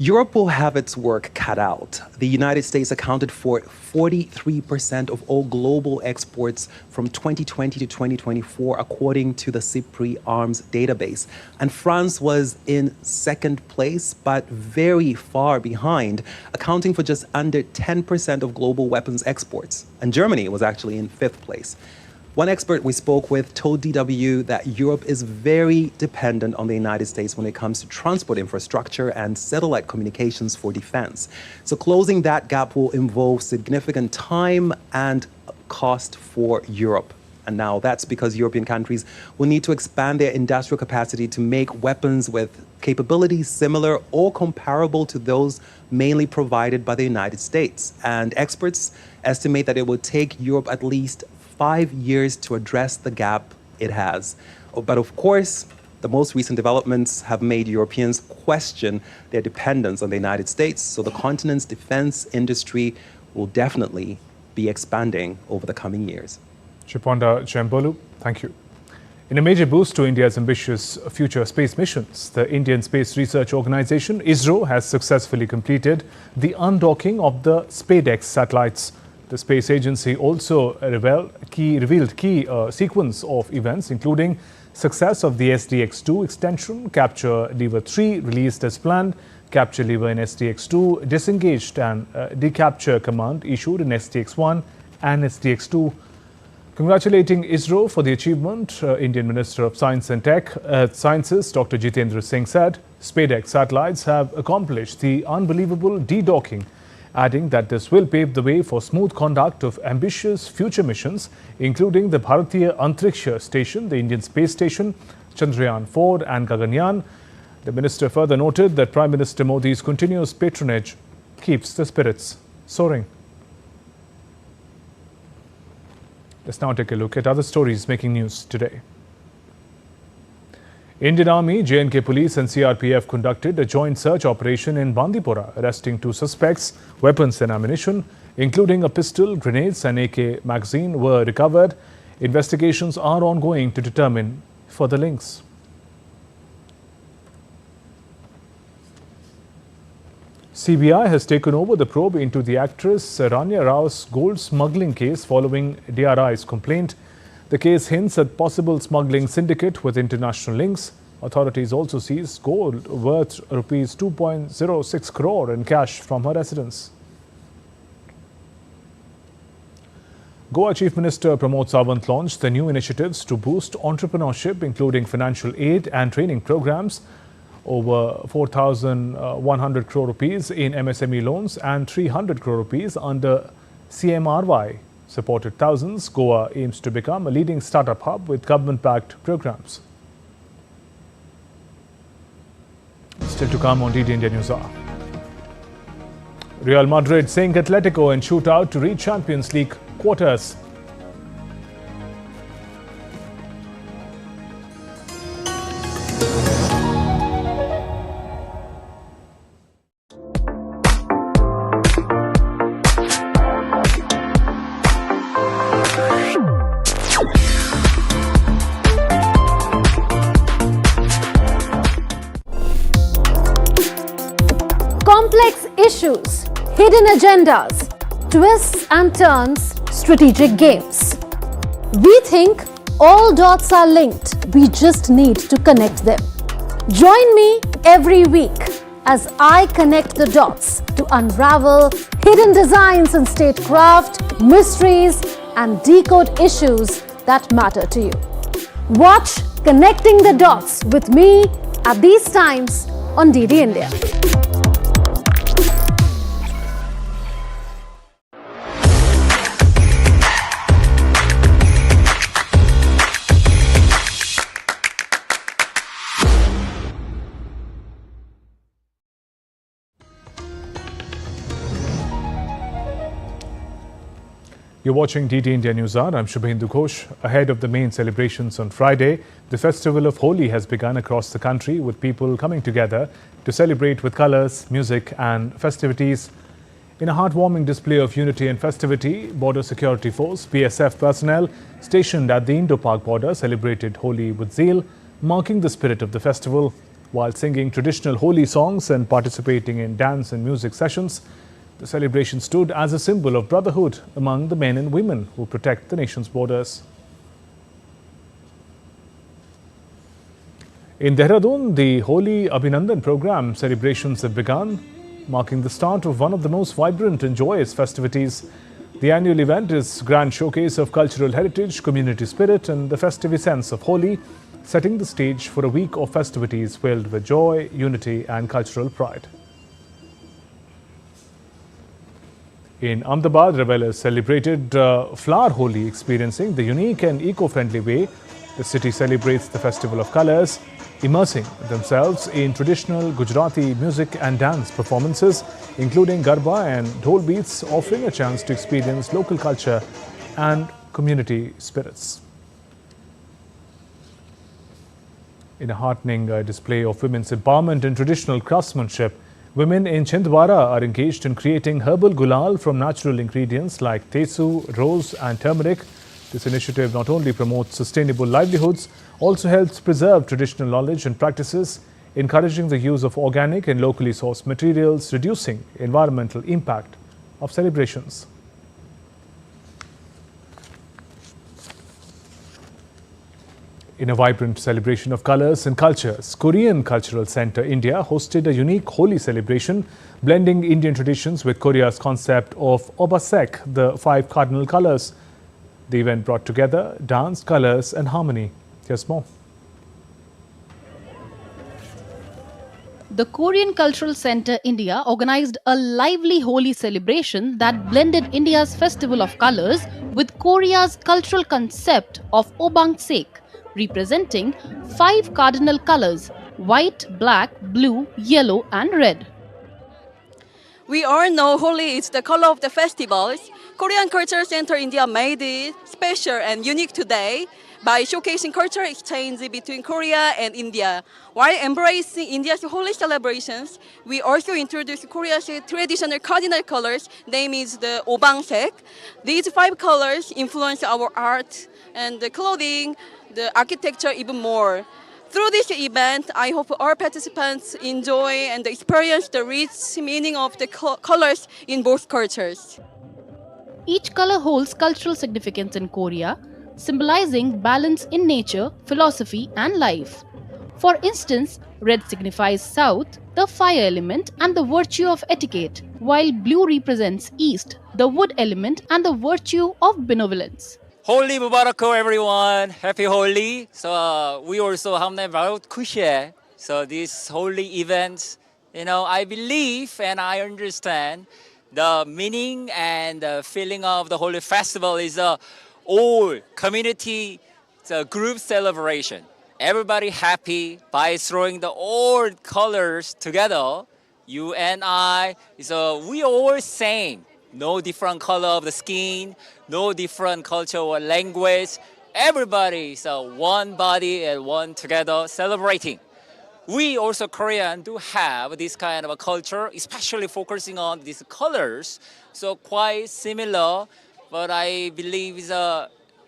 Europe will have its work cut out. The United States accounted for 43% of all global exports from 2020 to 2024, according to the CIPRI Arms database. And France was in second place, but very far behind, accounting for just under 10% of global weapons exports. And Germany was actually in 5th place. One expert we spoke with told DW that Europe is very dependent on the United States when it comes to transport infrastructure and satellite communications for defense. So closing that gap will involve significant time and cost for Europe. And now that's because European countries will need to expand their industrial capacity to make weapons with capabilities similar or comparable to those mainly provided by the United States. And experts estimate that it will take Europe at least 5 years to address the gap it has. But of course, the most recent developments have made Europeans question their dependence on the United States. So the continent's defense industry will definitely be expanding over the coming years. Shiponda Chembolu, thank you. In a major boost to India's ambitious future space missions, the Indian Space Research Organization, ISRO, has successfully completed the undocking of the SpaceX satellites. The space agency also revealed key sequence of events, including success of the SDX-2 extension, capture lever 3 released as planned, capture lever in SDX-2 disengaged, and decapture command issued in SDX-1 and SDX-2. Congratulating ISRO for the achievement, Indian Minister of Science and Sciences Dr. Jitendra Singh said SpaceX satellites have accomplished the unbelievable de-docking, adding that this will pave the way for smooth conduct of ambitious future missions, including the Bharatiya Antariksha Station, the Indian Space Station, Chandrayaan-4 and Gaganyaan. The minister further noted that Prime Minister Modi's continuous patronage keeps the spirits soaring. Let's now take a look at other stories making news today. Indian Army, J&K Police and CRPF conducted a joint search operation in Bandipora, arresting 2 suspects. Weapons and ammunition, including a pistol, grenades and AK magazine were recovered. Investigations are ongoing to determine further links. CBI has taken over the probe into the actress Rania Rao's gold smuggling case following DRI's complaint. The case hints at possible smuggling syndicate with international links. Authorities also seized gold worth rupees 2.06 crore in cash from her residence. Goa Chief Minister Mahotsav launched the new initiatives to boost entrepreneurship, including financial aid and training programs. Over 4,100 crore rupees in MSME loans and 300 crore rupees under CMRY supported thousands. Goa aims to become a leading startup hub with government-backed programs. Still to come on DD India News Hour. Real Madrid sink Atletico in shootout to reach Champions League quarters. Complex issues, hidden agendas, twists and turns, strategic games. We think all dots are linked. We just need to connect them. Join me every week as I connect the dots to unravel hidden designs in statecraft, mysteries, and decode issues that matter to you. Watch Connecting the Dots with me at these times on DD India. You're watching DD India News Hour. I'm Shubhendu Ghosh. Ahead of the main celebrations on Friday, the festival of Holi has begun across the country, with people coming together to celebrate with colours, music and festivities. In a heartwarming display of unity and festivity, Border Security Force (BSF) personnel stationed at the Indo-Pak border celebrated Holi with zeal, marking the spirit of the festival. While singing traditional Holi songs and participating in dance and music sessions, the celebration stood as a symbol of brotherhood among the men and women who protect the nation's borders. In Dehradun, the Holi Abhinandan program celebrations have begun, marking the start of one of the most vibrant and joyous festivities. The annual event is a grand showcase of cultural heritage, community spirit and the festive essence of Holi, setting the stage for a week of festivities filled with joy, unity and cultural pride. In Ahmedabad, revelers celebrated Flower Holi, experiencing the unique and eco-friendly way the city celebrates the festival of colours, immersing themselves in traditional Gujarati music and dance performances, including Garba and Dhol beats, offering a chance to experience local culture and community spirits. In a heartening display of women's empowerment and traditional craftsmanship, women in Chhindwara are engaged in creating herbal gulal from natural ingredients like tesu, rose and turmeric. This initiative not only promotes sustainable livelihoods, also helps preserve traditional knowledge and practices, encouraging the use of organic and locally sourced materials, reducing environmental impact of celebrations. In a vibrant celebration of colors and cultures, Korean Cultural Center India hosted a unique Holi celebration, blending Indian traditions with Korea's concept of Obasek, the 5 cardinal colors. The event brought together dance, colors and harmony. Here's more. The Korean Cultural Center India organized a lively Holi celebration that blended India's festival of colors with Korea's cultural concept of Obangsek, representing 5 cardinal colors: white, black, blue, yellow and red. We all know Holi is the color of the festivals. Korean Cultural Center India made it special and unique today by showcasing cultural exchange between Korea and India. While embracing India's Holi celebrations, we also introduced Korea's traditional cardinal colors, name is the Obangsek. These 5 colors influence our art and the clothing, the architecture even more. Through this event, I hope all participants enjoy and experience the rich meaning of the colors in both cultures. Each color holds cultural significance in Korea, symbolizing balance in nature, philosophy and life. For instance, red signifies south, the fire element and the virtue of etiquette, while blue represents east, the wood element and the virtue of benevolence. Holi Mubarak everyone, happy Holi. So we also have about Kushe. So this holy event, I believe and I understand the meaning and the feeling of the Holi festival is a all community group celebration. Everybody happy by throwing the all colors together. You and I, so we all same. No different color of the skin, no different culture or language. Everybody is one body and one together celebrating. We also Korean do have this kind of a culture, especially focusing on these colors. So quite similar, but I believe is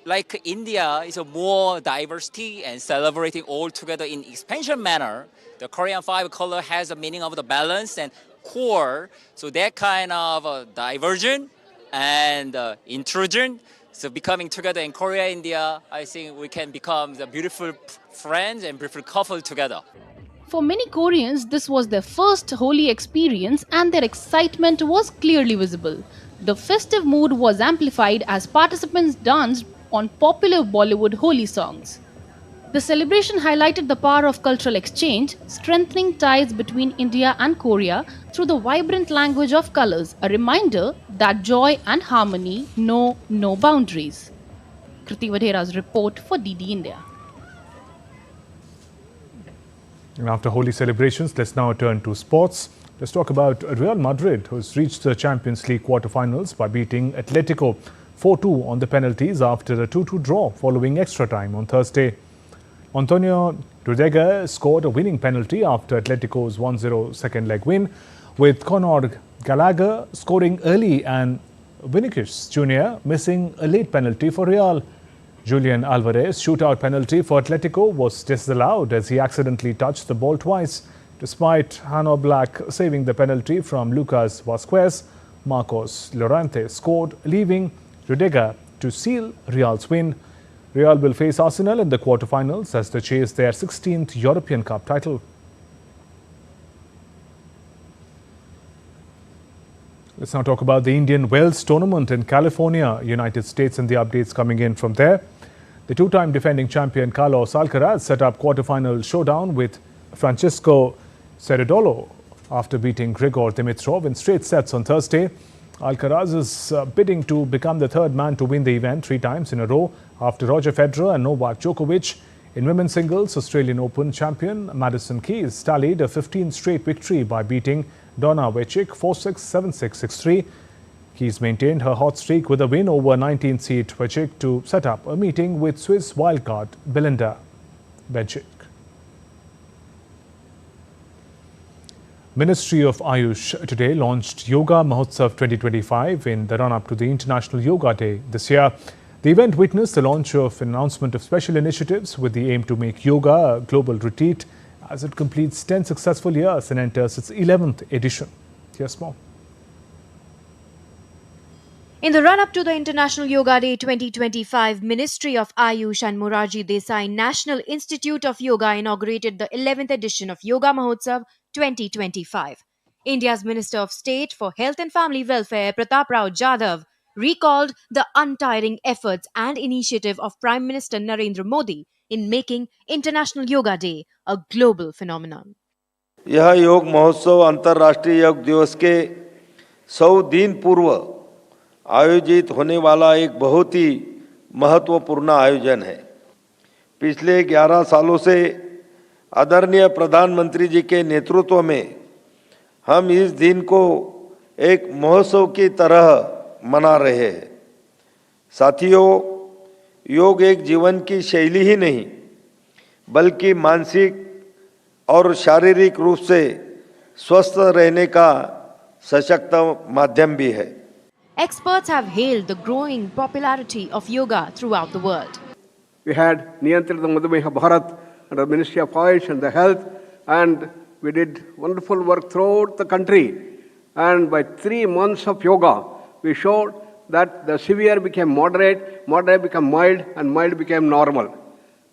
like India is a more diversity and celebrating all together in expansion manner. The Korean 5 color has a meaning of the balance and core, so that kind of diversion and intrusion, so becoming together in Korea, India, I think we can become the beautiful friends and beautiful couple together. For many Koreans, this was their first Holi experience and their excitement was clearly visible. The festive mood was amplified as participants danced on popular Bollywood Holi songs. The celebration highlighted the power of cultural exchange, strengthening ties between India and Korea through the vibrant language of colors, a reminder that joy and harmony know no boundaries. Kriti Vadhera's report for DD India. And after Holi celebrations, let's now turn to sports. Let's talk about Real Madrid, who's reached the Champions League quarterfinals by beating Atletico 4-2 on the penalties after a 2-2 draw following extra time on Thursday. Antonio Rudiger scored a winning penalty after Atletico's 1-0 second leg win, with Conor Gallagher scoring early and Vinicius Jr. missing a late penalty for Real. Julian Alvarez's shootout penalty for Atletico was disallowed as he accidentally touched the ball twice. Despite Hanno Black saving the penalty from Lucas Vazquez, Marcos Llorente scored, leaving Rudiger to seal Real's win. Real will face Arsenal in the quarterfinals as they chase their 16th European Cup title. Let's now talk about the Indian Wells tournament in California, United States, and the updates coming in from there. The two-time defending champion Carlos Alcaraz set up quarter-final showdown with Francisco Cerundolo after beating Grigor Dimitrov in straight sets on Thursday. Alcaraz is bidding to become the third man to win the event 3 times in a row after Roger Federer and Novak Djokovic. In women's singles, Australian Open champion Madison Keys tallied a 15th straight victory by beating Donna Vekic 4-6, 7-6, 6-3. Keys maintained her hot streak with a win over 19th seed Vekic to set up a meeting with Swiss wildcard Belinda Bencic. Ministry of Ayush today launched Yoga Mahotsav 2025 in the run-up to the International Yoga Day this year. The event witnessed the launch of an announcement of special initiatives with the aim to make yoga a global retreat as it completes 10 successful years and enters its 11th edition. Here's more. In the run-up to the International Yoga Day 2025, Ministry of Ayush and Morarji Desai National Institute of Yoga inaugurated the 11th edition of Yoga Mahotsav 2025. India's Minister of State for Health and Family Welfare, Pratap Rao Jadhav, recalled the untiring efforts and initiative of Prime Minister Narendra Modi in making International Yoga Day a global phenomenon. यह योग महोत्सव अंतर्राष्ट्रीय योग दिवस के 100 दिन पूर्व आयोजित होने वाला एक बहुत ही महत्वपूर्ण आयोजन है। पिछले 11 सालों से आदरणीय प्रधानमंत्री जी के नेतृत्व में हम इस दिन को एक महोत्सव की तरह मना रहे हैं। साथियों, योग एक जीवन की शैली ही नहीं बल्कि मानसिक और शारीरिक रूप से स्वस्थ रहने का सशक्त माध्यम भी है। Experts have hailed the growing popularity of yoga throughout the world. We had Niyantrita Madhumeha Bharat under the Ministry of Ayush and the Health, and we did wonderful work throughout the country. And by 3 months of yoga, we showed that the severe became moderate, moderate became mild, and mild became normal.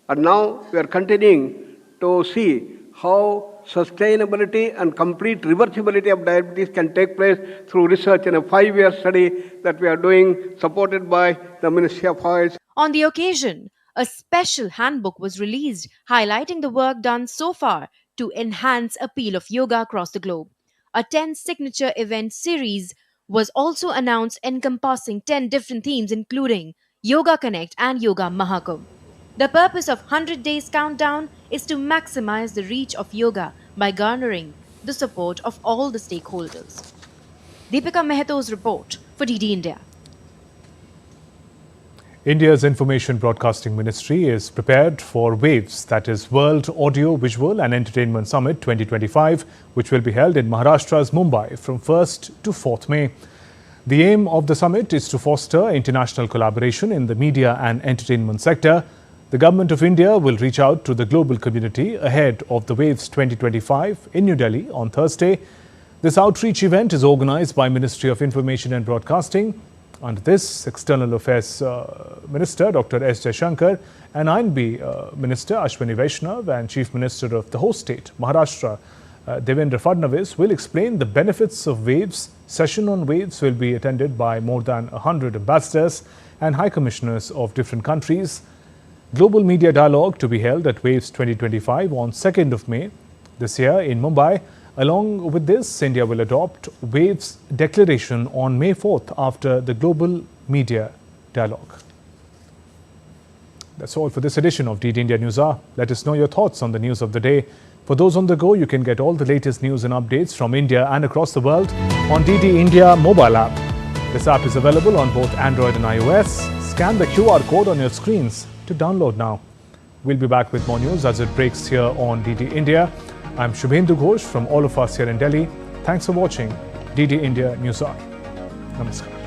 And now we are continuing to see how sustainability and complete reversibility of diabetes can take place through research in a 5-year study that we are doing, supported by the Ministry of Ayush. On the occasion, a special handbook was released highlighting the work done so far to enhance appeal of yoga across the globe. A 10 signature event series was also announced encompassing 10 different themes including Yoga Connect and Yoga Mahakumbh. The purpose of 100 Days Countdown is to maximize the reach of yoga by garnering the support of all the stakeholders. Deepika Mehto's report for DD India. India's Information Broadcasting Ministry is prepared for WAVES, that is World Audio, Visual and Entertainment Summit 2025, which will be held in Maharashtra's Mumbai from 1st to 4th May. The aim of the summit is to foster international collaboration in the media and entertainment sector. The Government of India will reach out to the global community ahead of the WAVES 2025 in New Delhi on Thursday. This outreach event is organized by Ministry of Information and Broadcasting. Under this, External Affairs Minister Dr. S. Jaishankar and INB Minister Ashwini Vaishnav and Chief Minister of the host state, Maharashtra, Devendra Fadnavis, will explain the benefits of WAVES. Session on WAVES will be attended by more than 100 ambassadors and high commissioners of different countries. Global Media Dialogue to be held at WAVES 2025 on 2nd of May this year in Mumbai. Along with this, India will adopt WAVES declaration on May 4th after the Global Media Dialogue. That's all for this edition of DD India News Hour. Let us know your thoughts on the news of the day. For those on the go, you can get all the latest news and updates from India and across the world on DD India mobile app. This app is available on both Android and iOS. Scan the QR code on your screens to download now. We'll be back with more news as it breaks here on DD India. I'm Shubhendu Ghosh from all of us here in Delhi. Thanks for watching DD India News Hour. Namaskar.